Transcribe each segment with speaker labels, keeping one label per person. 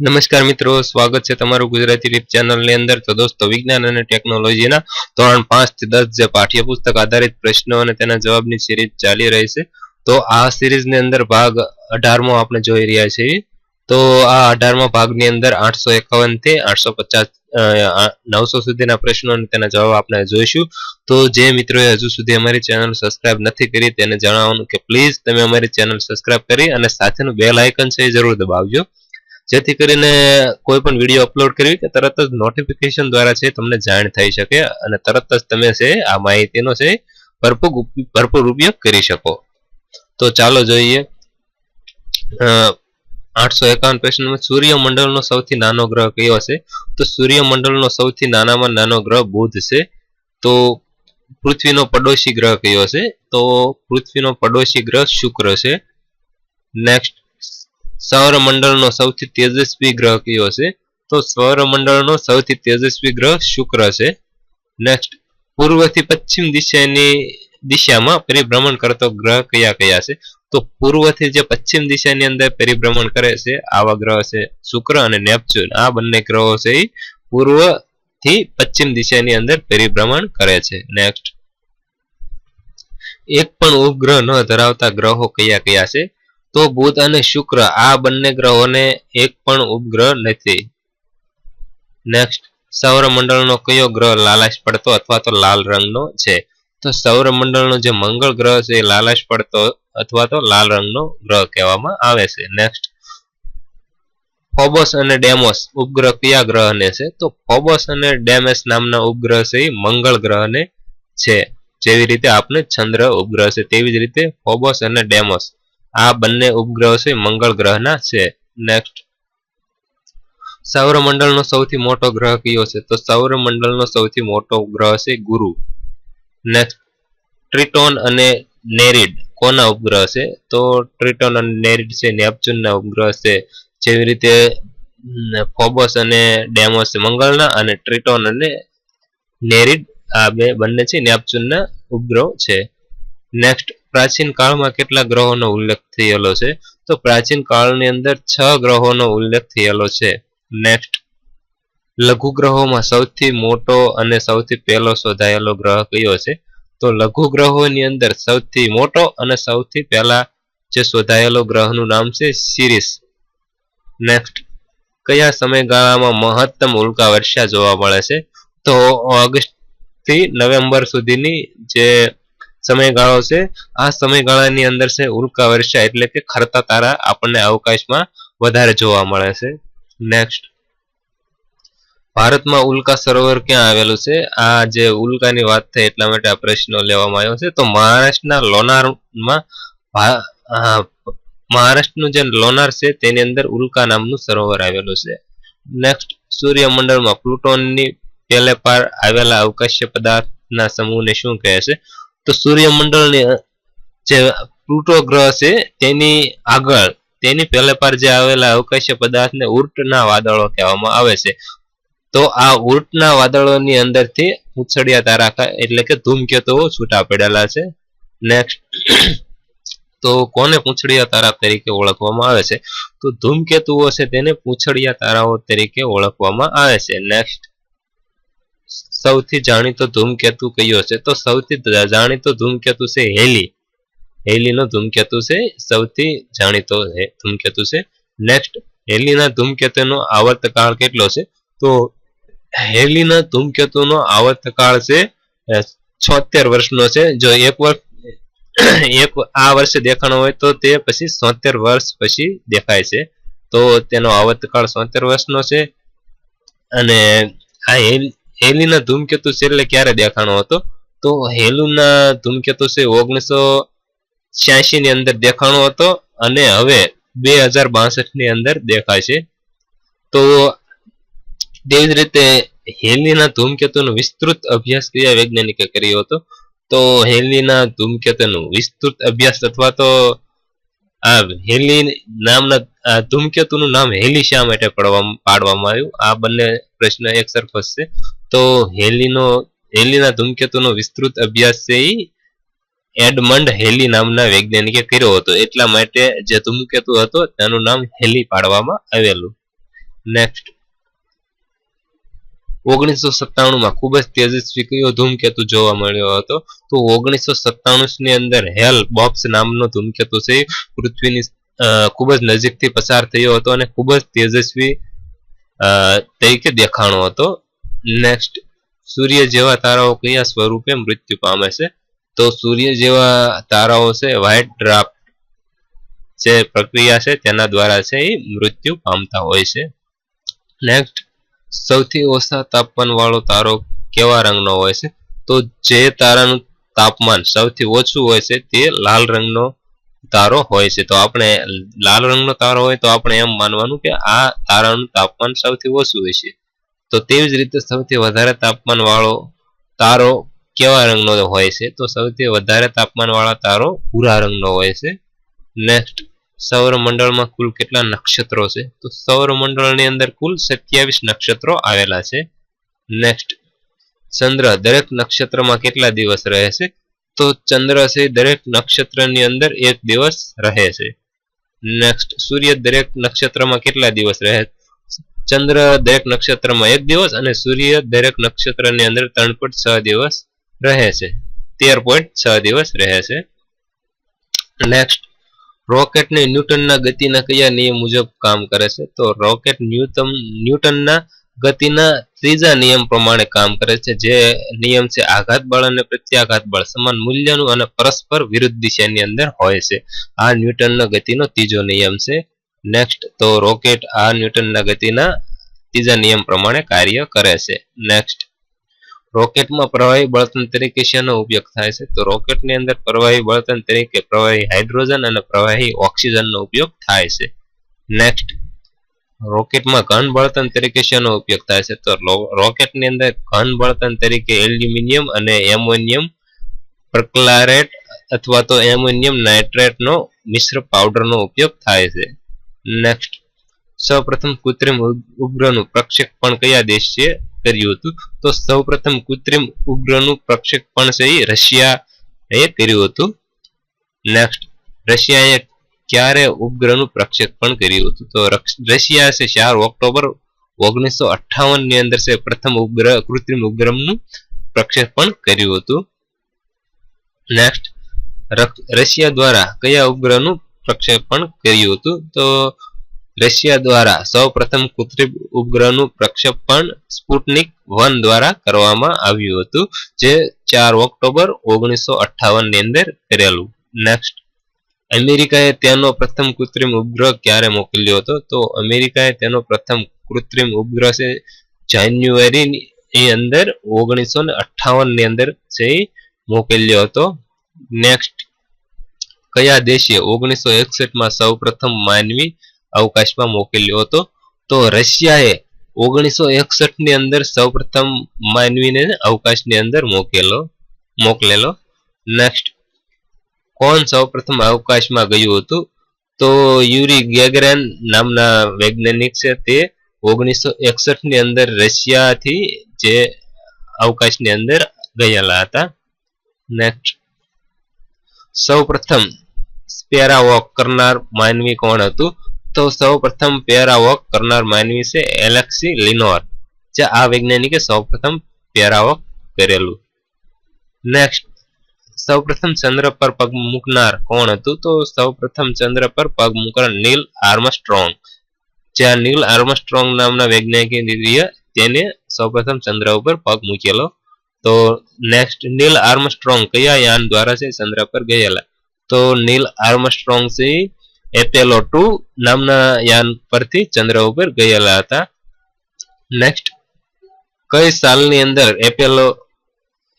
Speaker 1: નમસ્કાર મિત્રો, સ્વાગત છે તમારું ગુજરાતી ટીપ ચેનલની અંદર. તો દોસ્તો, વિજ્ઞાન અને ટેકનોલોજીના ધોરણ 5 થી 10 જે પાઠ્યપુસ્તક આધારિત પ્રશ્નો અને તેના જવાબની સિરીઝ ચાલી રહી છે. તો આ સિરીઝની અંદર ભાગ 18મો આપણે જોઈ રહ્યા છીએ. તો આ 18મા ભાગની અંદર 851 થી 850 900 સુધીના પ્રશ્નો અને તેના જવાબ આપણે જોઈશું. તો જે મિત્રોએ હજુ સુધી અમારી ચેનલ સબસ્ક્રાઇબ નથી કરી તેને જણાવવાનું કે પ્લીઝ તમે અમારી ચેનલ સબસ્ક્રાઇબ કરી અને સાથેનું બેલ આઇકન છે એ જરૂર દબાવજો, જેથી કરીને કોઈ પણ વિડીયો અપલોડ કરવી કે તરત જ નોટિફિકેશન દ્વારા છે તમને જાણ થઈ શકે અને તરત જ તમે છે આ માહિતીનો છે ભરપૂર ઉપયોગ કરી શકો. તો ચાલો જોઈએ. 851 પ્રશ્નમાં સૂર્યમંડળનો સૌથી નાનો ગ્રહ કયો છે? તો સૂર્યમંડળનો સૌથી નાનામાં નાનો ગ્રહ બુધ છે. તો પૃથ્વીનો પડોશી ગ્રહ કયો છે? તો પૃથ્વીનો પડોશી ગ્રહ શુક્ર છે. નેક્સ્ટ, સૌરમંડળનો સૌથી તેજસ્વી ગ્રહ કયો છે? તો સૌરમંડળનો સૌથી તેજસ્વી ગ્રહ શુક્ર છે. નેક્સ્ટ, પૂર્વથી પશ્ચિમ દિશામાં પરિભ્રમણ કરતો ગ્રહ કયા કયા છે? તો પૂર્વથી જે પશ્ચિમ દિશાની અંદર પરિભ્રમણ કરે છે આવા ગ્રહ છે શુક્ર અને નેપચ્યુન. આ બંને ગ્રહો છે એ પૂર્વથી પશ્ચિમ દિશાની અંદર પરિભ્રમણ કરે છે. નેક્સ્ટ, એક પણ ઉપગ્રહ ન ધરાવતા ગ્રહો કયા કયા છે? તો બુધ અને શુક્ર આ બંને ગ્રહોને એક પણ ઉપગ્રહ નથી. નેક્સ્ટ, સૌરમંડળનો કયો ગ્રહ લાલાશ પડતો અથવા તો લાલ રંગનો છે? તો સૌરમંડળનો જે મંગળ ગ્રહ છે એ લાલાશ પડતો અથવા તો લાલ રંગનો ગ્રહ કહેવામાં આવે છે. નેક્સ્ટ, ફોબોસ અને ડેમોસ ઉપગ્રહ કયા ગ્રહને છે? તો ફોબોસ અને ડેમોસ નામના ઉપગ્રહ છે એ મંગળ ગ્રહને છે. જેવી રીતે આપણે ચંદ્ર ઉપગ્રહ છે તેવી જ રીતે ફોબોસ અને ડેમોસ આ બંને ઉપગ્રહો છે મંગળ ગ્રહના છે. નેક્સ્ટ, સૌરમંડળનો સૌથી મોટો ગ્રહ કયો છે? તો સૌરમંડળનો સૌથી મોટો ગ્રહ છે ગુરુ. નેક્સ્ટ, ટ્રિટોન અને નેરીડ કોના ઉપગ્રહ છે? તો ટ્રિટોન અને નેરીડ છે નેપચ્યુનના ઉપગ્રહ છે. જેવી રીતે ફોબોસ અને ડેમોસ મંગળના અને ટ્રિટોન અને નેરીડ આ બંને છે નેપચ્યુનના ઉપગ્રહો છે. નેક્સ્ટ, પ્રાચીન કાળમાં કેટલા ગ્રહોનો ઉલ્લેખ થયેલો છે? તો પ્રાચીન કાળની અંદર 6 ગ્રહોનો ઉલ્લેખ થયેલો છે. નેક્સ્ટ, લઘુ ગ્રહોમાં સૌથી મોટો અને સૌથી પહેલો શોધાયેલો ગ્રહ કયો છે? તો લઘુ ગ્રહોની અંદર સૌથી મોટો અને સૌથી પહેલા જે શોધાયેલો ગ્રહનું નામ છે સિરિસ. નેક્સ્ટ, કયા સમયગાળામાં મહત્તમ ઉલ્કા વર્ષા જોવા મળે છે? તો ઓગસ્ટ થી નવેમ્બર સુધીની જે સમયગાળો છે આ સમયગાળાની અંદર છે ઉલ્કા વર્ષા એટલે કે ખરતા તારા આપણને અવકાશમાં વધારે જોવા મળે છે. નેક્સ્ટ, ભારતમાં ઉલ્કા સરોવર ક્યાં આવેલું છે? આ જે ઉલ્કાની વાત થઈ એટલા માટે આ પ્રશ્ન લેવામાં આવ્યો છે. તો મહારાષ્ટ્રના લોનારમાં મહારાષ્ટ્રનું જે લોનાર છે તેની અંદર ઉલ્કા નામનું સરોવર આવેલું છે. નેક્સ્ટ, સૂર્યમંડળમાં પ્લુટોનની પેલે પાર આવેલા અવકાશીય પદાર્થના સમૂહને શું કહે છે? તો સૂર્યમંડળની જે પ્લુટો ગ્રહ છે તેની આગળ તેની પેલે પાર જે આવેલા અવકાશીય પદાર્થને ઉર્ટના વાદળો કહેવામાં આવે છે. તો આ ઉર્ટના વાદળોની અંદરથી પૂંછડિયા તારા એટલે કે ધૂમકેતુઓ છૂટા પડેલા છે. નેક્સ્ટ, તો કોને પૂંછડિયા તારા તરીકે ઓળખવામાં આવે છે? તો ધૂમકેતુઓ છે તેને પૂંછડિયા તારાઓ તરીકે ઓળખવામાં આવે છે. નેક્સ્ટ, સૌથી જાણીતો ધૂમકેતુ કયો છે? તો સૌથી જાણીતો ધૂમકેતુ છે હેલી. હેલીનો ધૂમકેતુ છે સૌથી જાણીતો ધૂમકેતુ છે. નેક્સ્ટ, હેલીના ધૂમકેતુનો આવર્તકાળ કેટલો છે? તો હેલીના ધૂમકેતુનો આવર્તકાળ છે 76 વર્ષનો છે. જો એક આ વર્ષે દેખાણો હોય તો તે પછી 76 વર્ષ પછી દેખાય છે. તો તેનો આવર્તકાળ 76 વર્ષનો છે. અને આ હેલીના ધૂમકેતુ છેલ્લે ક્યારે દેખાણો હતો? તો હેલીના ધૂમકેતુ છે 1986 ની અંદર દેખાણો હતો અને હવે 2062 ની અંદર દેખાય છે. તો તેવી જ રીતે હેલીના ધૂમકેતુનો વિસ્તૃત અભ્યાસ કયા વૈજ્ઞાનિકે કર્યો હતો? તો હેલીના ધૂમકેતુનો વિસ્તૃત અભ્યાસ અથવા તો આ હેલી નામના ધૂમકેતુનું નામ હેલી શા માટે પાડવામાં આવ્યું? આ બંને પ્રશ્ન એક સરખો છે. તો હેલીના ધૂમકેતુનો વિસ્તૃત અભ્યાસ છે એડમંડ હેલી નામના વૈજ્ઞાનિકે કર્યો હતો. એટલા માટે જે ધૂમકેતુ હતો તેનું નામ હેલી પાડવામાં આવેલું. નેક્સ્ટ 1997 માં ખૂબ જ તેજસ્વી કયો ધૂમકેતુ જોવા મળ્યો હતો? તો 1997 ની અંદર હેલ બોબ્સ નામનો ધૂમકેતુ છે પૃથ્વીની ખૂબ જ નજીકથી પસાર થયો હતો અને ખૂબ જ તેજસ્વી તરીકે દેખાણો હતો. નેક્સ્ટ સૂર્ય જેવા તારાઓ કયા સ્વરૂપે મૃત્યુ પામે છે? તો સૂર્ય જેવા તારાઓ છે વ્હાઇટ ડ્રાફ્ટ જે પ્રક્રિયા છે તેના દ્વારા છે એ મૃત્યુ પામતા હોય છે. નેક્સ્ટ સૌથી ઓછા તાપમાન વાળો તારો કેવા રંગનો હોય છે? તો જે તારાનું તાપમાન સૌથી ઓછું હોય છે તે લાલ રંગનો તારો હોય છે. તો આપણે લાલ રંગનો તારો હોય તો આપણે એમ માનવાનું કે આ તારાનું તાપમાન સૌથી ઓછું હોય છે. તો તેવી જ રીતે સૌથી વધારે તાપમાન વાળો તારો કેવા રંગનો હોય છે? તો સૌથી વધારે તાપમાન વાળા તારો ભૂરા રંગનો હોય છે. નેક્સ્ટ સૌરમંડળમાં કુલ કેટલા નક્ષત્રો છે? તો સૌરમંડળની અંદર કુલ 27 નક્ષત્રો આવેલા છે. નેક્સ્ટ ચંદ્ર દરેક નક્ષત્રમાં કેટલા દિવસ રહે છે? તો ચંદ્ર છે દરેક નક્ષત્રની અંદર 1 દિવસ રહે છે. નેક્સ્ટ સૂર્ય દરેક નક્ષત્રમાં કેટલા દિવસ રહે? ચંદ્ર દરેક નક્ષત્રમાં 1 દિવસ અને સૂર્ય દરેક નક્ષત્રની અંદર 3.6 દિવસ રહે છે. 13.6 દિવસ રહે છે. નેક્સ્ટ રોકેટને ન્યૂટનના ગતિના કયા નિયમ મુજબ કામ કરે છે? તો રોકેટ ન્યૂટનના ગતિના ત્રીજા નિયમ પ્રમાણે કામ કરે છે. જે નિયમ છે આઘાત બળ અને પ્રત્યાઘાત બળ સમાન મૂલ્યનું અને પરસ્પર વિરુદ્ધ દિશાની અંદર હોય છે. આ ન્યૂટનના ગતિનો ત્રીજો નિયમ છે. નેક્સ્ટ તો રોકેટ આ ન્યૂટનના ગતિના ત્રીજા નિયમ પ્રમાણે કાર્ય કરે છે. નેક્સ્ટ રોકેટમાં પ્રવાહી બળતણ તરીકે શેનો ઉપયોગ થાય છે? તો રોકેટની અંદર પ્રવાહી બળતણ તરીકે પ્રવાહી હાઇડ્રોજન અને પ્રવાહી ઓક્સિજનનો ઉપયોગ થાય છે. નેક્સ્ટ રોકેટમાં ઘન બળતણ તરીકે શેનો ઉપયોગ થાય છે? તો રોકેટની અંદર ઘન બળતણ તરીકે એલ્યુમિનિયમ અને એમોનિયમ પરક્લારેટ અથવા તો એમોનિયમ નાઇટ્રેટનો મિશ્ર પાવડરનો ઉપયોગ થાય છે. નેક્સ્ટ સૌપ્રથમ કૃત્રિમ ઉપગ્રહનું પ્રક્ષેપણ કયા દેશે કર્યું હતું? તો સૌપ્રથમ કૃત્રિમ ઉપગ્રહનું પ્રક્ષેપણ છે એ રશિયાએ કર્યું હતું. નેક્સ્ટ રશિયાએ ક્યારે ઉપગ્રહનું પ્રક્ષેપણ કર્યું હતું? તો રશિયા છે 4 ઓક્ટોબર 1958 ની અંદર છે પ્રથમ ઉપગ્રહ કૃત્રિમ ઉપગ્રહનું પ્રક્ષેપણ કર્યું હતું. નેક્સ્ટ રશિયા દ્વારા કયા ઉપગ્રહનું પ્રક્ષેપણ કર્યું હતું? તો રશિયા દ્વારા સૌપ્રથમ કૃત્રિમ ઉપગ્રહનું પ્રક્ષેપણ સ્પુટનિક 1 દ્વારા કરવામાં આવ્યું હતું જે 4 ઓક્ટોબર 1958 ની અંદર કરેલું. નેક્સ્ટ અમેરિકાએ તેનો પ્રથમ કૃત્રિમ ઉપગ્રહ ક્યારે મોકલ્યો હતો? તો અમેરિકાએ તેનો પ્રથમ કૃત્રિમ ઉપગ્રહ છે જાન્યુઆરી ની અંદર 1958 ની અંદર છે મોકલ્યો હતો. નેક્સ્ટ કયા દેશે 1961 માં સૌપ્રથમ માનવી અવકાશમાં મોકલ્યો હતો? તો રશિયાએ 1961 ની અંદર સૌપ્રથમ માનવીને અવકાશની અંદર મોકલેલો. નેક્સ્ટ કોણ સૌપ્રથમ અવકાશમાં ગયું હતું? તો યુરી ગેગરેન નામના વૈજ્ઞાનિક છે તે 1961 ની અંદર રશિયાથી જે અવકાશની અંદર ગયેલા હતા. નેક્સ્ટ સૌપ્રથમ સ્પેરાવોક કરનાર માનવી કોણ હતું? તો સૌપ્રથમ પેરાવોક કરનાર માનવી છે એલેક્સી લિનોર જે આ વૈજ્ઞાનિકે સૌપ્રથમ પેરાવોક કરેલું. નેક્સ્ટ સૌપ્રથમ ચંદ્ર પર પગ મૂકનાર કોણ હતું? તો સૌપ્રથમ ચંદ્ર પર પગ મૂકનાર નીલ આર્મસ્ટ્રોંગ જે આ નીલ આર્મસ્ટ્રોંગ નામના વૈજ્ઞાનિક તેને સૌપ્રથમ ચંદ્ર ઉપર પગ મૂકેલો. તો નેક્સ્ટ નીલ આર્મસ્ટ્રોંગ કયા યાન દ્વારા છે ચંદ્ર પર ગયેલા? તો નીલ આર્મસ્ટ્રોંગ છે એપોલો 2 નામના યાન પરથી ચંદ્ર ઉપર ગયેલા હતા. નેક્સ્ટ કઈ સાલની અંદર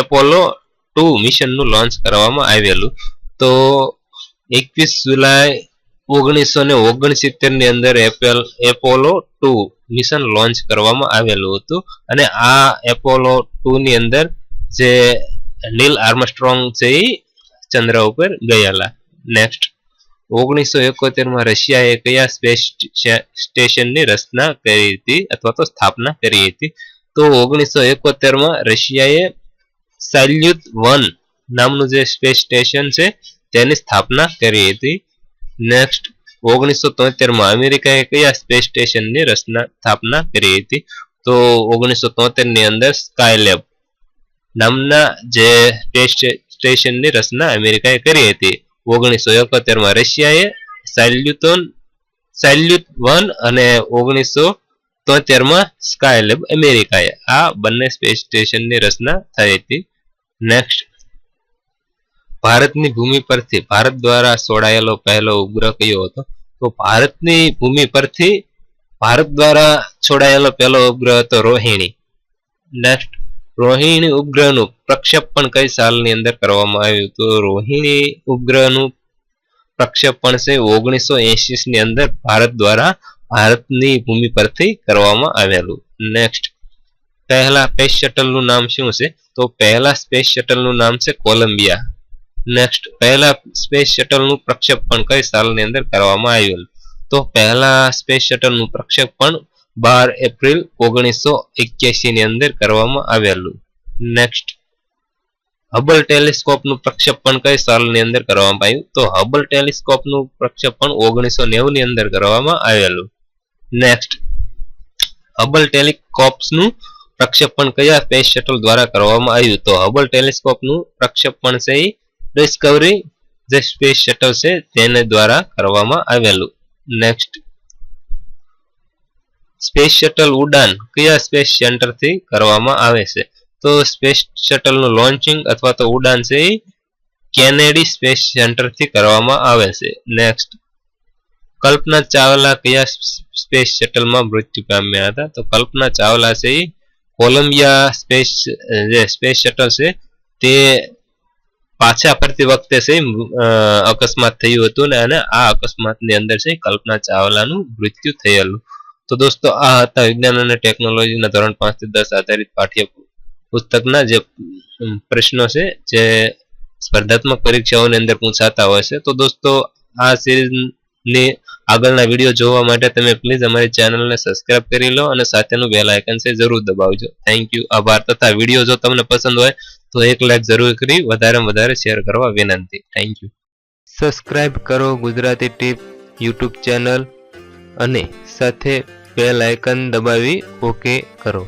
Speaker 1: એપોલો 2 મિશનનું લોન્ચ કરવામાં આવેલું? તો 21 જુલાઈ 1969 ની અંદર એપોલો 2 મિશન લોન્ચ કરવામાં આવેલું હતું અને આ એપોલો 2 ની અંદર જે નીલ આર્મસ્ટ્રોંગ છે એ ચંદ્ર ઉપર ગયેલા. નેક્સ્ટ 1971 માં રશિયાએ કયા સ્પેસ સ્ટેશનની રચના કરી હતી અથવા તો સ્થાપના કરી હતી? તો 1971 માં રશિયાએ સાલ્યુત 1 નામનું જે સ્પેસ સ્ટેશન છે તેની સ્થાપના કરી હતી. નેક્સ્ટ 1973 માં અમેરિકાએ કયા સ્પેસ સ્ટેશનની સ્થાપના કરી હતી? તો 1973 ની અંદર સ્કાયલેબ નામના જે સ્પેસ સ્ટેશનની રચના અમેરિકાએ કરી હતી. 1971 માં રશિયાએ સાલ્યુટ 1 અને 1973 માં સ્કાયલેબ અમેરિકાએ આ બંને સ્પેસ સ્ટેશનની રચના થઈ હતી. નેક્સ્ટ, ભારતની ભૂમિ પરથી ભારત દ્વારા છોડાયેલો પહેલો ઉપગ્રહ કયો હતો? તો ભારતની ભૂમિ પરથી ભારત દ્વારા છોડાયેલો પહેલો ઉપગ્રહ હતો રોહિણી. નેક્સ્ટ, રોહિણી ઉપગ્રહનું પ્રક્ષેપણ કઈ સાલની અંદર કરવામાં આવ્યું? તો રોહિણી ઉપગ્રહનું પ્રક્ષેપણ છે 1980 ની અંદર ભારત દ્વારા ભારતની ભૂમિ પરથી કરવામાં આવેલું. નેક્સ્ટ, પહેલા સ્પેસ શટલનું નામ શું છે? તો પહેલા સ્પેસ શટલનું નામ છે કોલંબિયા. નેક્સ્ટ, પહેલા સ્પેસ શટલનું પ્રક્ષેપણ કઈ સાલની અંદર કરવામાં આવ્યું? તો પહેલા સ્પેસ શટલનું પ્રક્ષેપણ 12 એપ્રિલ 1981 ની અંદર કરવામાં આવેલું. નેક્સ્ટ, હબલ ટેલિસ્કોપનું પ્રક્ષેપણ કઈ સાલની અંદર કરવામાં આવ્યું? તો હબલ ટેલિસ્કોપનું પ્રક્ષેપણ 1990 ની અંદર કરવામાં આવેલું. નેક્સ્ટ, હબલ ટેલિસ્કોપનું પ્રક્ષેપણ કયા સ્પેસ શટલ દ્વારા કરવામાં આવ્યું? તો હબલ ટેલિસ્કોપનું પ્રક્ષેપણ છે ડિસ્કવરી જે સ્પેસ શટલ છે તેને દ્વારા કરવામાં આવેલું. નેક્સ્ટ, સ્પેસ શટલ ઉડાન કયા સ્પેસ સેન્ટરથી કરવામાં આવે છે? તો સ્પેસ શટલનું લોન્ચિંગ અથવા તો ઉડાન છે એ કેનેડી સ્પેસ સેન્ટરથી કરવામાં આવે છે. નેક્સ્ટ, કલ્પના ચાવલા કયા સ્પેસ શટલમાં મૃત્યુ પામ્યા હતા? તો કલ્પના ચાવલા છે એ કોલંબિયા સ્પેસ શટલ છે તે પાછા ફરતી વખતે છે અકસ્માત થયું હતું અને આ અકસ્માતની અંદર છે કલ્પના ચાવલાનું મૃત્યુ થયેલું. તો દોસ્તો આ હતા વિજ્ઞાન અને ટેકનોલોજીના ધોરણ 5 થી 10 આધારિત પાઠ્ય પુસ્તકના જે પ્રશ્નો છે જે સ્પર્ધાત્મક પરીક્ષાઓની અંદર પૂછાતા હોય છે. તો દોસ્તો આ સિરીઝની આગળના વિડીયો જોવા માટે તમે પ્લીઝ અમારી ચેનલને સબસ્ક્રાઇબ કરી લો અને સાથેનું બેલ આઇકન છે જરૂર દબાવજો. થેન્ક યુ, આભાર. તથા વિડીયો જો તમને પસંદ હોય તો એક લાઈક જરૂર કરી વધારેમાં વધારે શેર કરવા વિનંતી. Thank you. સબસ્ક્રાઇબ કરો ગુજરાતી ટીપ યુટ્યુબ ચેનલ અને સાથે બેલ આઇકન દબાવી ઓકે કરો.